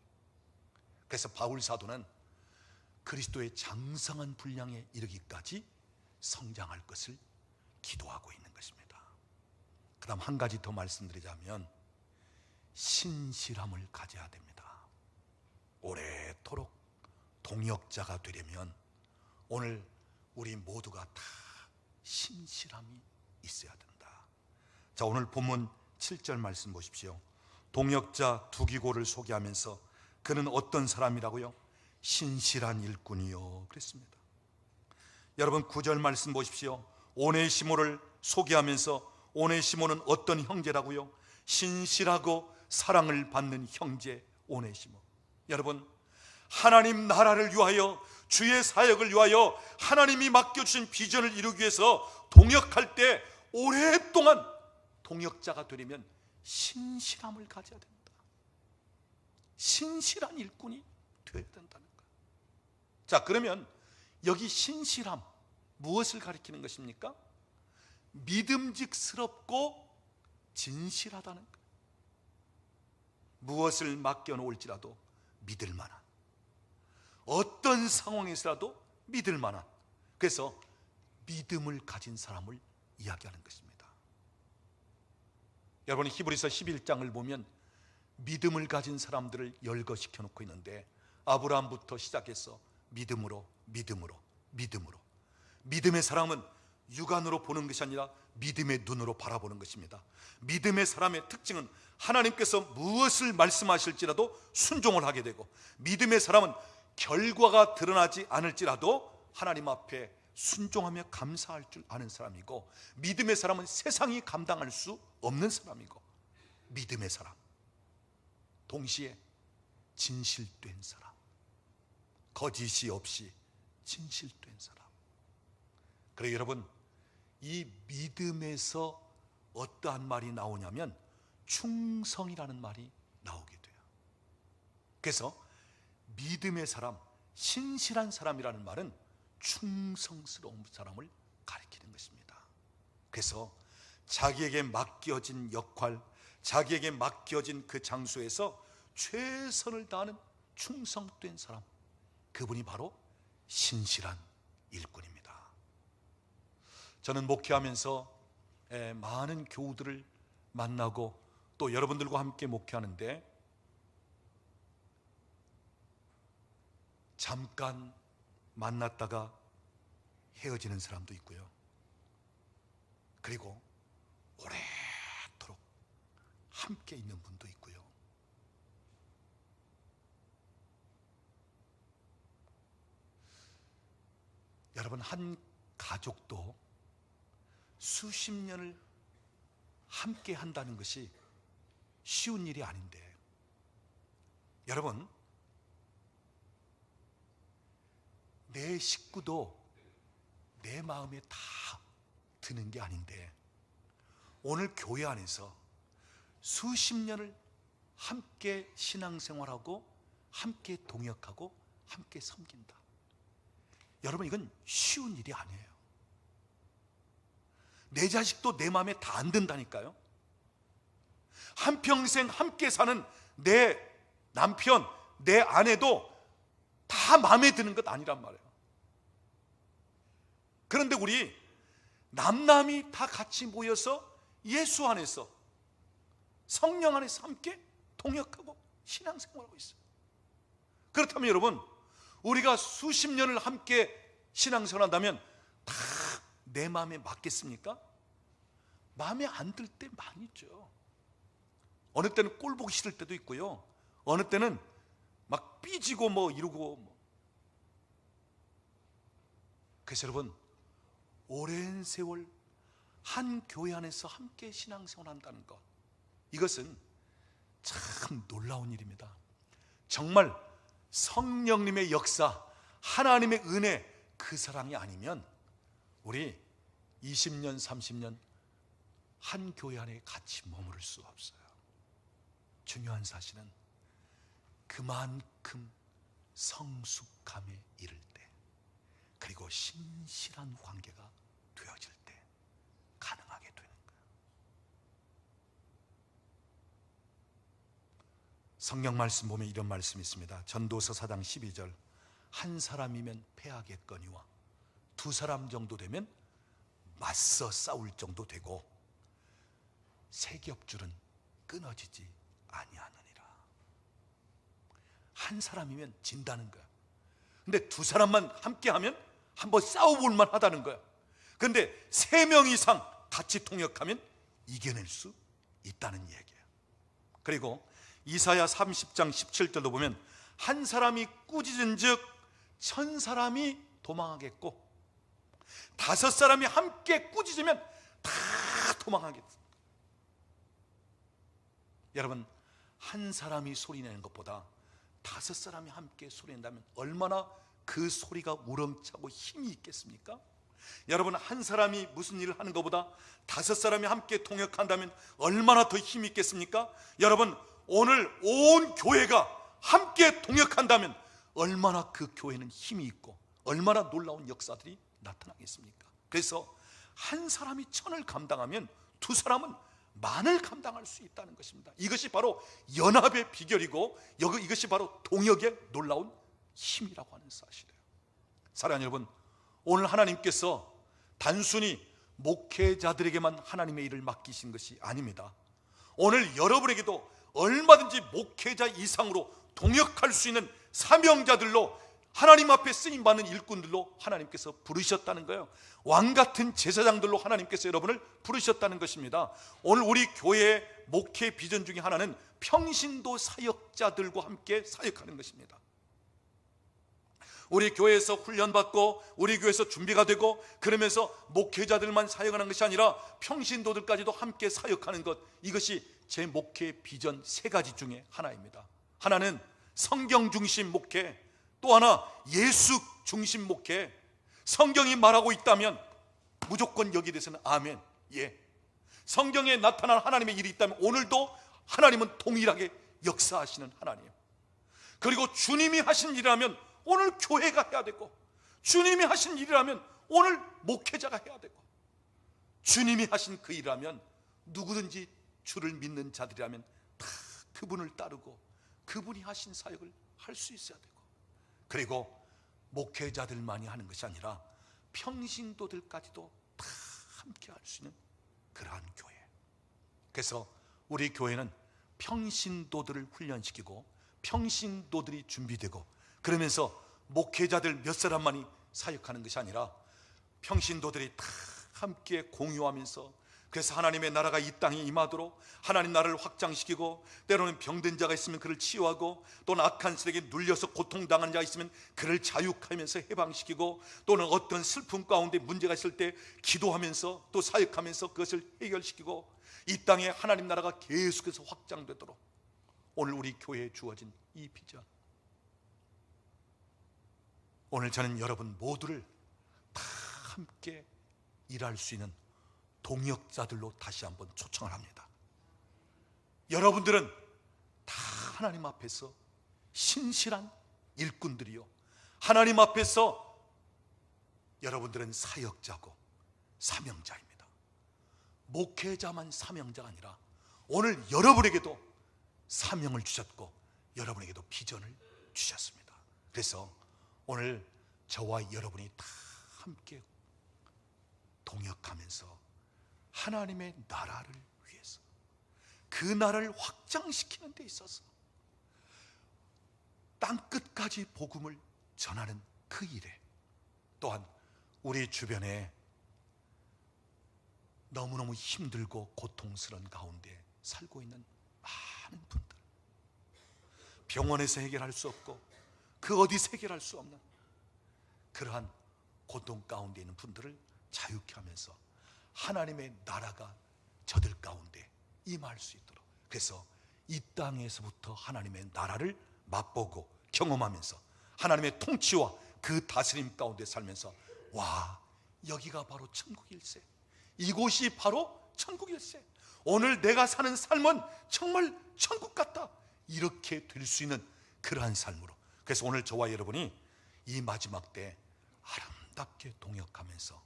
그래서 바울 사도는 그리스도의 장성한 분량에 이르기까지 성장할 것을 기도하고 있는 것입니다. 그 다음 한 가지 더 말씀드리자면 신실함을 가져야 됩니다. 오래도록 동역자가 되려면 오늘 우리 모두가 다 신실함이 있어야 된다. 자, 오늘 본문 7절 말씀 보십시오. 동역자 두기고를 소개하면서 그는 어떤 사람이라고요? 신실한 일꾼이요 그랬습니다. 여러분 9절 말씀 보십시오. 오네시모를 소개하면서 오네시모는 어떤 형제라고요? 신실하고 사랑을 받는 형제 오네시모. 여러분, 하나님 나라를 위하여 주의 사역을 위하여 하나님이 맡겨주신 비전을 이루기 위해서 동역할 때 오랫동안 동역자가 되려면 신실함을 가져야 됩니다. 신실한 일꾼이 되어야 된다는 거예요. 자, 그러면 여기 신실함 무엇을 가리키는 것입니까? 믿음직스럽고 진실하다는 거예요. 무엇을 맡겨놓을지라도 믿을 만한, 어떤 상황에서라도 믿을 만한, 그래서 믿음을 가진 사람을 이야기하는 것입니다. 여러분, 히브리서 11장을 보면 믿음을 가진 사람들을 열거시켜 놓고 있는데, 아브라함부터 시작해서 믿음으로 믿음으로 믿음으로, 믿음의 사람은 육안으로 보는 것이 아니라 믿음의 눈으로 바라보는 것입니다. 믿음의 사람의 특징은 하나님께서 무엇을 말씀하실지라도 순종을 하게 되고, 믿음의 사람은 결과가 드러나지 않을지라도 하나님 앞에 순종하며 감사할 줄 아는 사람이고, 믿음의 사람은 세상이 감당할 수 없는 사람이고, 믿음의 사람 동시에 진실된 사람, 거짓이 없이 진실된 사람. 그래서 여러분, 이 믿음에서 어떠한 말이 나오냐면 충성이라는 말이 나오게 돼요. 그래서 믿음의 사람, 신실한 사람이라는 말은 충성스러운 사람을 가리키는 것입니다. 그래서 자기에게 맡겨진 역할, 자기에게 맡겨진 그 장소에서 최선을 다하는 충성된 사람, 그분이 바로 신실한 일꾼입니다. 저는 목회하면서 많은 교우들을 만나고 또 여러분들과 함께 목회하는데, 잠깐 만났다가 헤어지는 사람도 있고요, 그리고 오래도록 함께 있는 분도 있고요. 여러분, 한 가족도 수십 년을 함께 한다는 것이 쉬운 일이 아닌데, 여러분, 내 식구도 내 마음에 다 드는 게 아닌데, 오늘 교회 안에서 수십 년을 함께 신앙생활하고 함께 동역하고 함께 섬긴다. 여러분, 이건 쉬운 일이 아니에요. 내 자식도 내 마음에 다 안 든다니까요. 한평생 함께 사는 내 남편, 내 아내도 다 마음에 드는 것 아니란 말이에요. 그런데 우리 남남이 다 같이 모여서 예수 안에서, 성령 안에서 함께 동역하고 신앙생활하고 있어요. 그렇다면 여러분, 우리가 수십 년을 함께 신앙생활 한다면 다 내 마음에 맞겠습니까? 마음에 안 들 때 많이 있죠. 어느 때는 꼴 보기 싫을 때도 있고요, 어느 때는 막 삐지고 뭐 이러고. 그래서 여러분, 오랜 세월 한 교회 안에서 함께 신앙생활 한다는 것, 이것은 참 놀라운 일입니다. 정말 성령님의 역사, 하나님의 은혜, 그 사랑이 아니면 우리 20년, 30년 한 교회 안에 같이 머무를 수 없어요. 중요한 사실은 그만큼 성숙함에 이를 때, 그리고 신실한 관계가 되어질 때 가능하게 되는 거예요. 성경 말씀 보면 이런 말씀이 있습니다. 전도서 4장 12절, 한 사람이면 패하겠거니와 두 사람 정도 되면 맞서 싸울 정도 되고 세 겹줄은 끊어지지 아니하느니라. 한 사람이면 진다는 거야. 근데 두 사람만 함께하면 한번 싸워볼 만하다는 거야. 그런데 세 명 이상 같이 통역하면 이겨낼 수 있다는 얘기예요. 그리고 이사야 30장 17절도 보면 한 사람이 꾸짖은 즉 1000사람이 도망하겠고, 5사람이 함께 꾸짖으면 다 도망하겠다. 여러분, 한 사람이 소리내는 것보다 5사람이 함께 소리낸다면 얼마나 그 소리가 우렁차고 힘이 있겠습니까? 여러분, 한 사람이 무슨 일을 하는 것보다 5사람이 함께 통역한다면 얼마나 더 힘이 있겠습니까? 여러분, 오늘 온 교회가 함께 통역한다면 얼마나 그 교회는 힘이 있고 얼마나 놀라운 역사들이 나타나겠습니까? 그래서 한 사람이 1000을 감당하면 두 사람은 만을 감당할 수 있다는 것입니다. 이것이 바로 연합의 비결이고 이것이 바로 동역의 놀라운 힘이라고 하는 사실이에요. 사랑하는 여러분, 오늘 하나님께서 단순히 목회자들에게만 하나님의 일을 맡기신 것이 아닙니다. 오늘 여러분에게도 얼마든지 목회자 이상으로 동역할 수 있는 사명자들로, 하나님 앞에 쓰임받는 일꾼들로 하나님께서 부르셨다는 거예요. 왕같은 제사장들로 하나님께서 여러분을 부르셨다는 것입니다. 오늘 우리 교회의 목회 비전 중에 하나는 평신도 사역자들과 함께 사역하는 것입니다. 우리 교회에서 훈련받고 우리 교회에서 준비가 되고 그러면서 목회자들만 사역하는 것이 아니라 평신도들까지도 함께 사역하는 것, 이것이 제 목회 비전 3가지 중에 하나입니다. 하나는 성경 중심 목회, 또 하나 예수 중심 목회. 성경이 말하고 있다면 무조건 여기에 대해서는 아멘, 예. 성경에 나타난 하나님의 일이 있다면 오늘도 하나님은 동일하게 역사하시는 하나님. 그리고 주님이 하신 일이라면 오늘 교회가 해야 되고, 주님이 하신 일이라면 오늘 목회자가 해야 되고, 주님이 하신 그 일이라면 누구든지 주를 믿는 자들이라면 다 그분을 따르고 그분이 하신 사역을 할 수 있어야 되고, 그리고 목회자들만이 하는 것이 아니라 평신도들까지도 다 함께 할 수 있는 그러한 교회. 그래서 우리 교회는 평신도들을 훈련시키고 평신도들이 준비되고, 그러면서 목회자들 몇 사람만이 사역하는 것이 아니라 평신도들이 다 함께 공유하면서, 그래서 하나님의 나라가 이 땅에 임하도록 하나님 나라를 확장시키고, 때로는 병든 자가 있으면 그를 치유하고, 또는 악한 세력에 눌려서 고통당하는 자가 있으면 그를 자유하면서 해방시키고, 또는 어떤 슬픔 가운데 문제가 있을 때 기도하면서 또 사역하면서 그것을 해결시키고, 이 땅에 하나님 나라가 계속해서 확장되도록 오늘 우리 교회에 주어진 이 비전, 오늘 저는 여러분 모두를 다 함께 일할 수 있는 동역자들로 다시 한번 초청을 합니다. 여러분들은 다 하나님 앞에서 신실한 일꾼들이요, 하나님 앞에서 여러분들은 사역자고 사명자입니다. 목회자만 사명자가 아니라 오늘 여러분에게도 사명을 주셨고 여러분에게도 비전을 주셨습니다. 그래서 오늘 저와 여러분이 다 함께 동역하면서 하나님의 나라를 위해서, 그 나라를 확장시키는 데 있어서 땅끝까지 복음을 전하는 그 일에, 또한 우리 주변에 너무너무 힘들고 고통스러운 가운데 살고 있는 많은 분들, 병원에서 해결할 수 없고 그 어디서 해결할 수 없는 그러한 고통 가운데 있는 분들을 자유케 하면서 하나님의 나라가 저들 가운데 임할 수 있도록, 그래서 이 땅에서부터 하나님의 나라를 맛보고 경험하면서 하나님의 통치와 그 다스림 가운데 살면서, 와, 여기가 바로 천국일세, 이곳이 바로 천국일세, 오늘 내가 사는 삶은 정말 천국 같다, 이렇게 될 수 있는 그러한 삶으로. 그래서 오늘 저와 여러분이 이 마지막 때 아름답게 동역하면서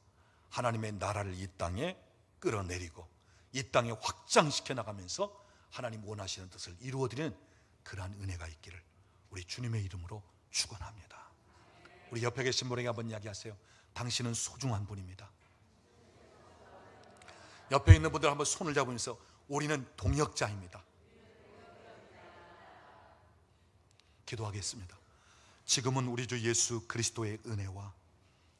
하나님의 나라를 이 땅에 끌어내리고 이 땅에 확장시켜 나가면서 하나님 원하시는 뜻을 이루어드리는 그러한 은혜가 있기를 우리 주님의 이름으로 축원합니다. 우리 옆에 계신 분에게 한번 이야기하세요. 당신은 소중한 분입니다. 옆에 있는 분들 한번 손을 잡으면서 우리는 동역자입니다. 기도하겠습니다. 지금은 우리 주 예수 그리스도의 은혜와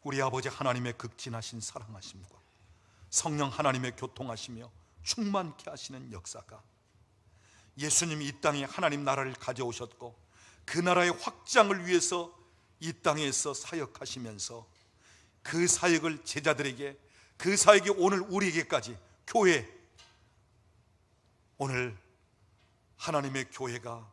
우리 아버지 하나님의 극진하신 사랑하심과 성령 하나님의 교통하시며 충만케 하시는 역사가, 예수님이 이 땅에 하나님 나라를 가져오셨고 그 나라의 확장을 위해서 이 땅에서 사역하시면서 그 사역을 제자들에게, 그 사역이 오늘 우리에게까지, 교회, 오늘 하나님의 교회가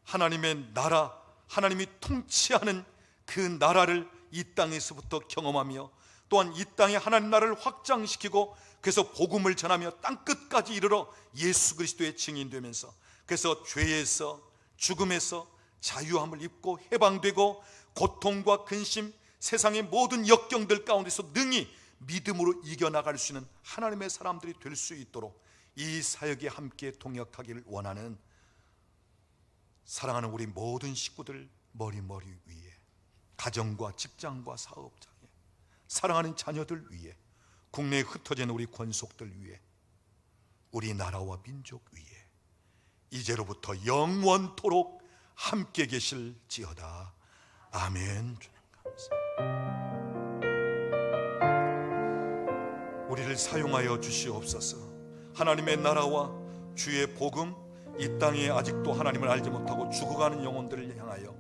하나님의 나라, 하나님이 통치하는 그 나라를 이 땅에서부터 경험하며, 또한 이 땅에 하나님 나라를 확장시키고, 그래서 복음을 전하며 땅끝까지 이르러 예수 그리스도의 증인되면서, 그래서 죄에서 죽음에서 자유함을 입고 해방되고 고통과 근심, 세상의 모든 역경들 가운데서 능히 믿음으로 이겨나갈 수 있는 하나님의 사람들이 될 수 있도록 이 사역에 함께 동역하기를 원하는 사랑하는 우리 모든 식구들 머리 위에, 가정과 직장과 사업장에, 사랑하는 자녀들 위에, 국내에 흩어진 우리 권속들 위에, 우리나라와 민족 위에 이제로부터 영원토록 함께 계실지어다. 아멘. 우리를 사용하여 주시옵소서. 하나님의 나라와 주의 복음, 이 땅에 아직도 하나님을 알지 못하고 죽어가는 영혼들을 향하여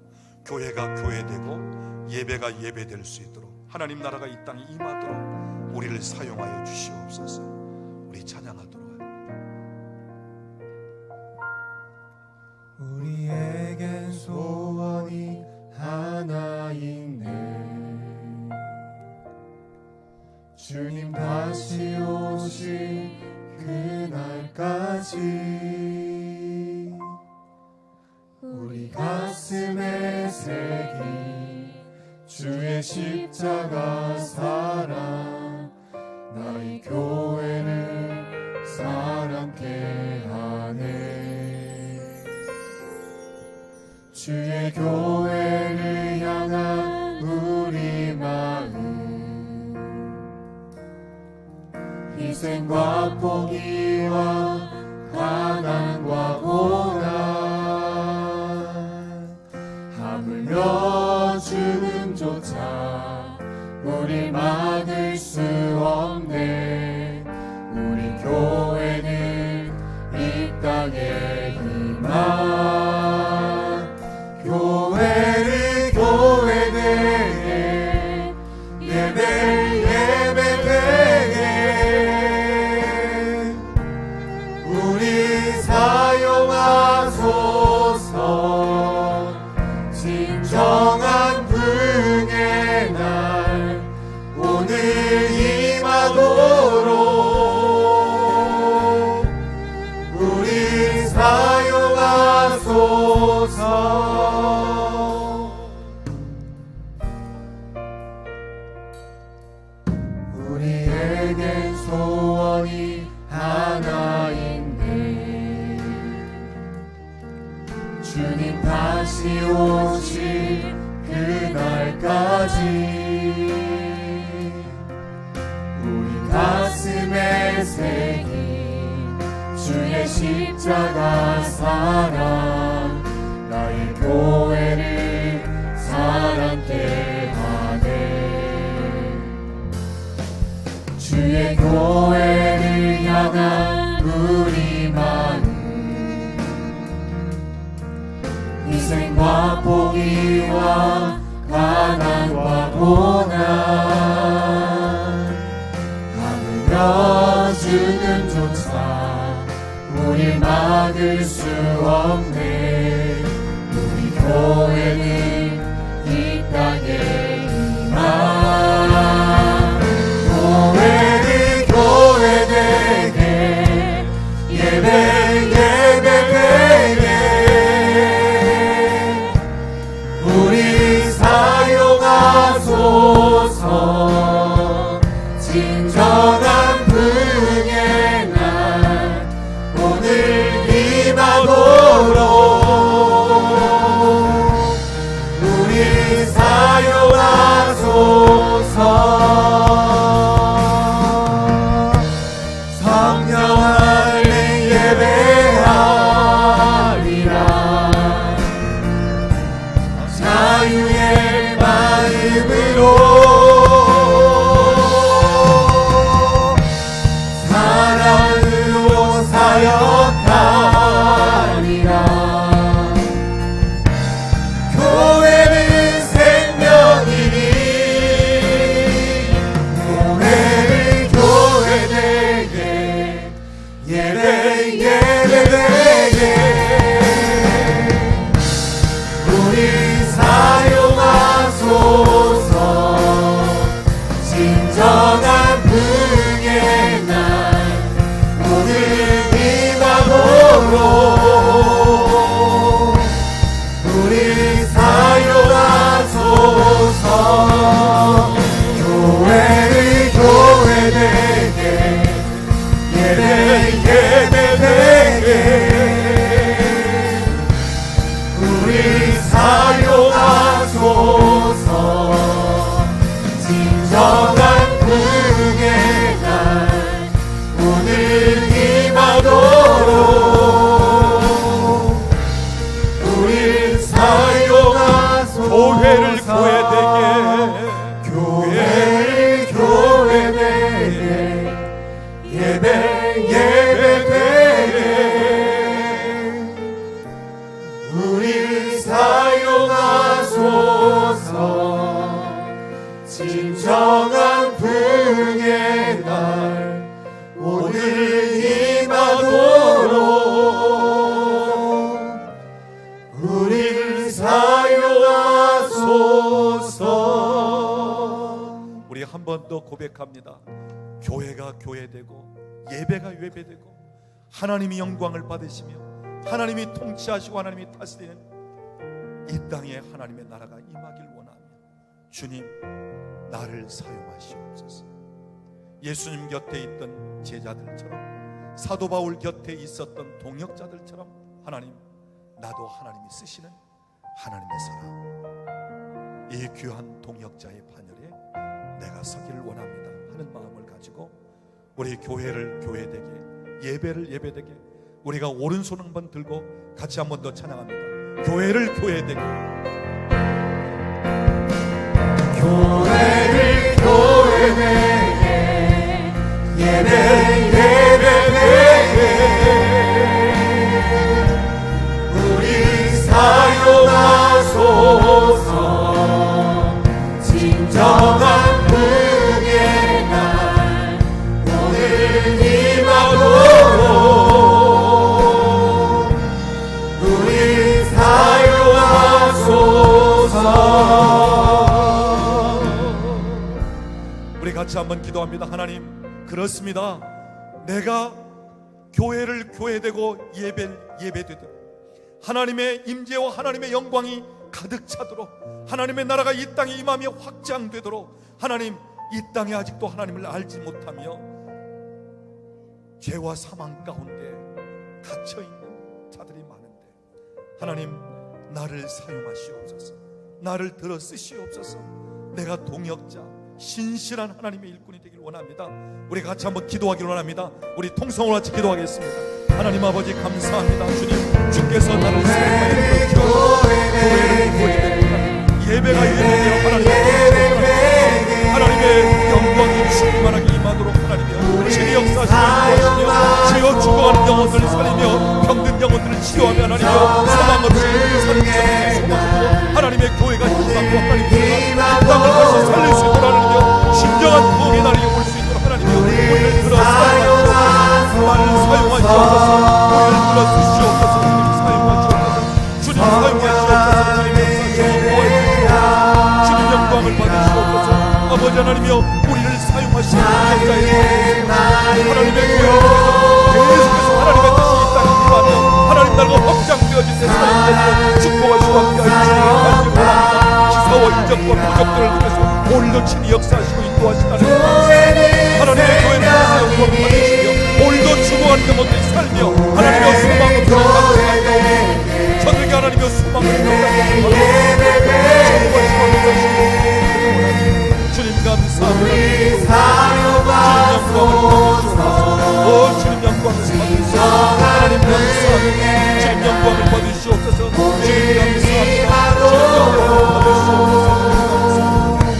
교회가 교회되고 예배가 예배될 수 있도록, 하나님 나라가 이 땅에 임하도록 우리를 사용하여 주시옵소서. 우리 찬양하도록 하여. 우리에겐 소원이 하나 있네. 주님 다시 오실 그날까지 우리 가슴에 새긴 주의 십자가 사랑, 나의 교회를 사랑케 하네. 주의 교회를 향한 우리 마음, 희생과 포기와 가난과 고난, 하물며 죽음조차 우리 막을 수 없네. 우리 교회는 이 땅에 희망, 교회를 교회되게, 예배 예배되게 우리 사용하소서. 진정한 부흥의 날 오늘 임하도록 우리 사용하소서. 우리에겐 소원이 하나 있네. 주님 다시 오실 그날까지 우리 가슴에 새긴 주의 십자가 사랑, 나의 교회를 사랑케 하네. 주의 교회를 향한 우리 마음, 희생과 포기와 가난과 고난, 하물며 죽음조차 우리 막을 수 없네. 우리 교회는 이 땅에 희망, 교회를 교회되게, 예배 예배되게 우리 사용하소서. 진정한 부흥의 날 오늘 임하도록 우리 사용하소서. 성령 안에 예배하리라, 자유의 마음으로 사랑으로 사역하리라. 교회는 생명이니 교회를 교회되게, 예배 예배되게 우리 사용하소서. 진정한 부흥의 날 오늘 임하도록 우리 사용하소서. 교회를 교회되게, 예배 예배 번 더 고백합니다. 교회가 교회되고 예배가 예배되고 하나님이 영광을 받으시며 하나님이 통치하시고 하나님이 다스리는 이 땅에 하나님의 나라가 임하길 원하며 주님 나를 사용하시옵소서. 예수님 곁에 있던 제자들처럼 사도 바울 곁에 있었던 동역자들처럼 하나님 나도 하나님이 쓰시는 하나님의 사람, 이 귀한 동역자의 반열에 내가 서기를 원합니다 하는 마음을 가지고 우리 교회를 교회되게 예배를 예배되게 우리가 오른손 한번 들고 같이 한번 더 찬양합니다. 교회를 교회되게 교회를 교회되게 예배 예배되게 우리 사용하소서. 진정한 그의 날 오늘 임하도록 우리 사용하소서. 우리 같이 한번 기도합니다. 하나님 그렇습니다. 내가 교회를 교회되고 예배를 예배되도록 하나님의 임재와 하나님의 영광이 가득 차도록 하나님의 나라가 이 땅에 임하며 확장되도록 하나님 이 땅에 아직도 하나님을 알지 못하며 죄와 사망 가운데 갇혀있는 자들이 많은데 하나님 나를 사용하시옵소서. 나를 들어 쓰시옵소서. 내가 동역자 신실한 하나님의 일꾼이 되길 원합니다. 우리 같이 한번 기도하길 원합니다. 우리 통성으로 같이 기도하겠습니다. 하나님 아버지 감사합니다. 주님 주께서 나를 사용하여 교회를 구원되는 예배가 예배되어 하나님의 영광이 충만하게 임하도록 하나님이여 주의 역사하시며 지어 죽어가는 영혼들을 살리며 병든 영혼들을 치유하며 하나님이여 소망 없이 사는 자들에게 소망으로 하나님의 교회가 힘받고 하나님의 이 땅을 다시 살릴 수 있도록 하나님이여 진정한 구원의 날이 올 수 있도록 하나님이여 우리를 들어 사용하시옵소서. 나를 사용하시옵소서. 우리를 들어 쓰시옵소서. 주님 사용하시옵소서. 주님 영광을 받으시옵소서. 아버지 하나님이여 우리를 사용하시는 역사에 하나님의 교회를 계속해서 하나님의 뜻이 이 땅에 임하며 하나님 나라가 확장되어진 세상에 축복하시고 함께하여 주님의 관심을 합니다. 기사와 인적과 표적들을 통해서 오늘도 친히 역사하시고 인도하시다는 하나님의 교회를 사용하고 받으시며 오늘도 죽어가는 영혼들이 살며 하나님의 소망을 부여하고 저들에게 하나님의 소망을 부여하고 주님 감사합니다. 주님 영광을 받으시옵소서. 하나님 감사합니다. 주님 영광을 받으시옵소서. 주님 감사합니다.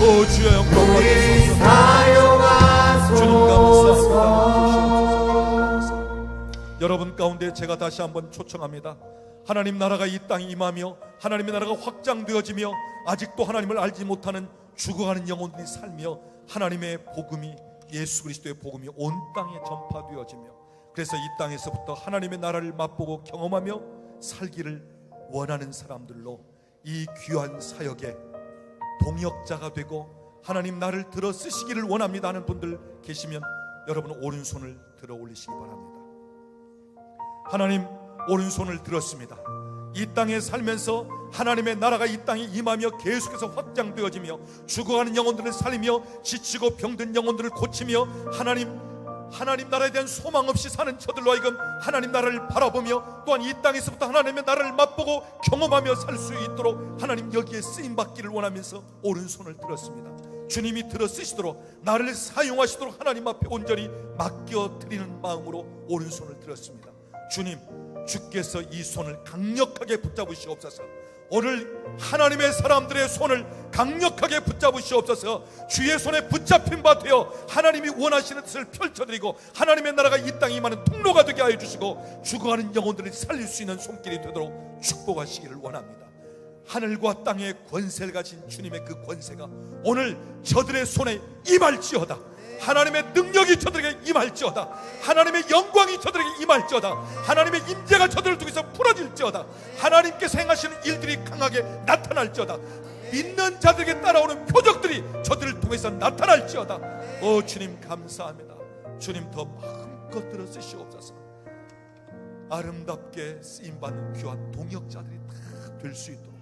오 주여 영광 받으시옵소서. 주님 감사합니다. 여러분 가운데 제가 다시 한번 초청합니다. 하나님 나라가 이 땅에 임하며 하나님의 나라가 확장되어지며 아직도 하나님을 알지 못하는 죽어가는 영혼들이 살며 하나님의 복음이 예수 그리스도의 복음이 온 땅에 전파되어지며 그래서 이 땅에서부터 하나님의 나라를 맛보고 경험하며 살기를 원하는 사람들로 이 귀한 사역에 동역자가 되고 하나님 나를 들어 쓰시기를 원합니다 하는 분들 계시면 여러분 오른손을 들어 올리시기 바랍니다. 하나님 오른손을 들었습니다. 이 땅에 살면서 하나님의 나라가 이 땅에 임하며 계속해서 확장되어지며 죽어가는 영혼들을 살리며 지치고 병든 영혼들을 고치며 하나님 나라에 대한 소망 없이 사는 저들로 하여금 하나님 나라를 바라보며 또한 이 땅에서부터 하나님의 나라를 맛보고 경험하며 살 수 있도록 하나님 여기에 쓰임받기를 원하면서 오른손을 들었습니다. 주님이 들어 쓰시도록 나를 사용하시도록 하나님 앞에 온전히 맡겨드리는 마음으로 오른손을 들었습니다. 주님 주께서 이 손을 강력하게 붙잡으시옵소서. 오늘 하나님의 사람들의 손을 강력하게 붙잡으시옵소서. 주의 손에 붙잡힌 바 되어 하나님이 원하시는 뜻을 펼쳐드리고 하나님의 나라가 이 땅에 임하는 통로가 되게 하여 주시고 죽어가는 영혼들을 살릴 수 있는 손길이 되도록 축복하시기를 원합니다. 하늘과 땅의 권세를 가진 주님의 그 권세가 오늘 저들의 손에 임할지어다. 하나님의 능력이 저들에게 임할지어다. 하나님의 영광이 저들에게 임할지어다. 하나님의 임재가 저들을 통해서 풀어질지어다. 하나님께서 행하시는 일들이 강하게 나타날지어다. 믿는 자들에게 따라오는 표적들이 저들을 통해서 나타날지어다. 주님 감사합니다. 주님 더 마음껏 들어 쓰시옵소서. 아름답게 쓰임받는 귀한 동역자들이 다 될 수 있도록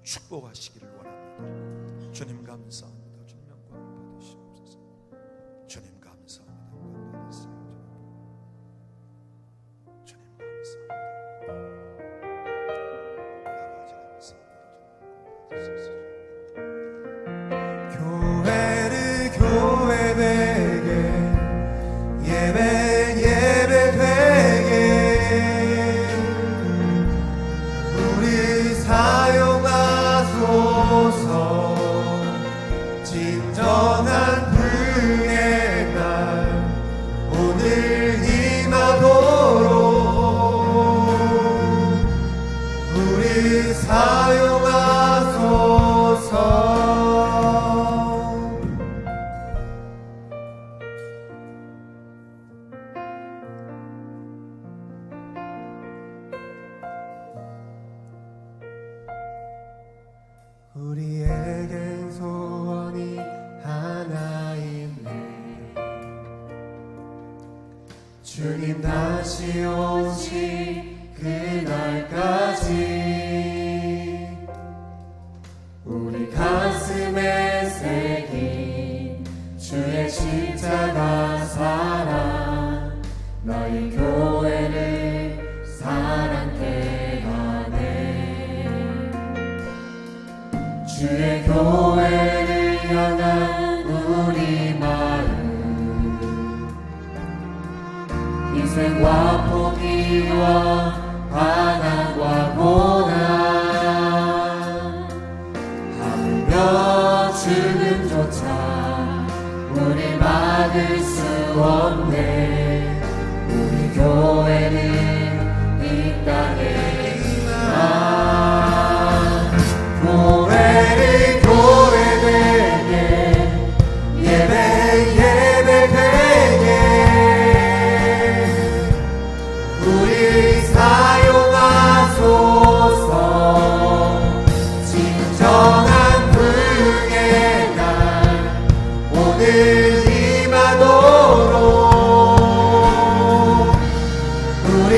축복하시기를 원합니다. 주님 감사합니다. 주님 영광을 받으시옵소서. 주님 감사합니다. 영광 받으세요. 주님 감사합니다. 아버지 감사합니다. 교회를 교회 되게 예배 되게 우리 사용하소서. 진정한 불의 날 오늘 임하도록 우리 사용하소서. 우리에겐 소원이 하나 있네. 주님 다시 오실 그날까지 우리 가슴에 새긴 주의 십자가 사랑 나의 교회를 사랑케 하네. 주의 교회를 향한 우리 마음 희생과 포기와 반항과 고난 하물며 죽음조차 우리 막을 수 없네. 우리 교회는 이 땅에 있나. 교회를 교회 되게 예배 되게 우리 사용하소서. 진정한 불의 날 오늘 임하도록 우리